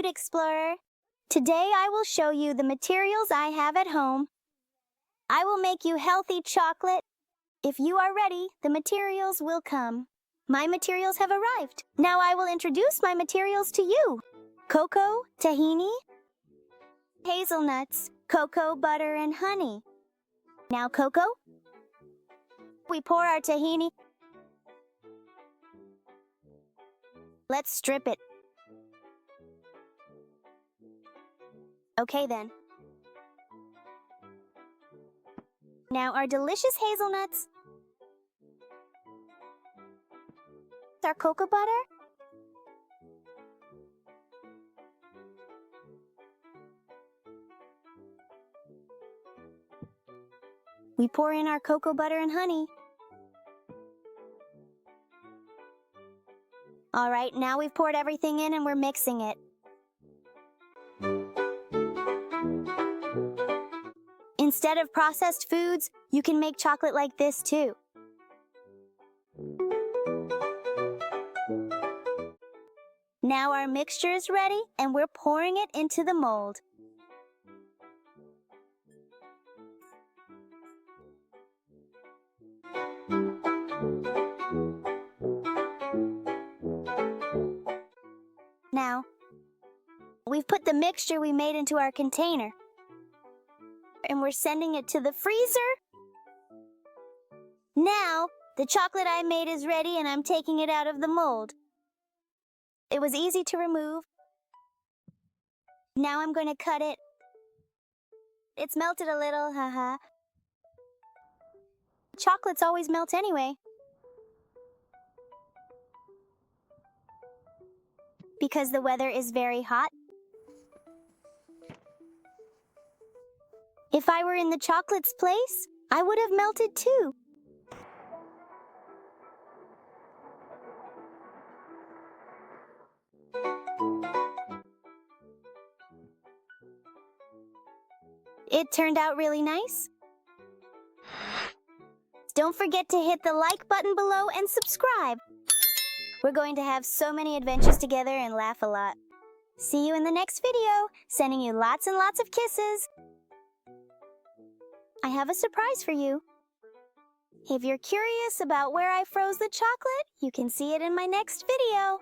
Food Explorer. Today I will show you the materials I have at home. I will make you healthy chocolate. If you are ready, the materials will come. My materials have arrived. Now I will introduce my materials to you. Cocoa, tahini, hazelnuts, cocoa butter, and honey. Now cocoa. We pour our tahini. Let's strip it. Okay then. Now our delicious hazelnuts. Our cocoa butter. We pour in our cocoa butter and honey. All right, now we've poured everything in and we're mixing it. Instead of processed foods, you can make chocolate like this too. Now our mixture is ready and we're pouring it into the mold. Now, we've put the mixture we made into our container. And we're sending it to the freezer. Now, the chocolate I made is ready and I'm taking it out of the mold. It was easy to remove. Now I'm going to cut it. It's melted a little, haha. Chocolates always melt anyway. Because the weather is very hot. If I were in the chocolate's place, I would have melted too. It turned out really nice. Don't forget to hit the like button below and subscribe. We're going to have so many adventures together and laugh a lot. See you in the next video, sending you lots and lots of kisses. I have a surprise for you. If you're curious about where I froze the chocolate, you can see it in my next video.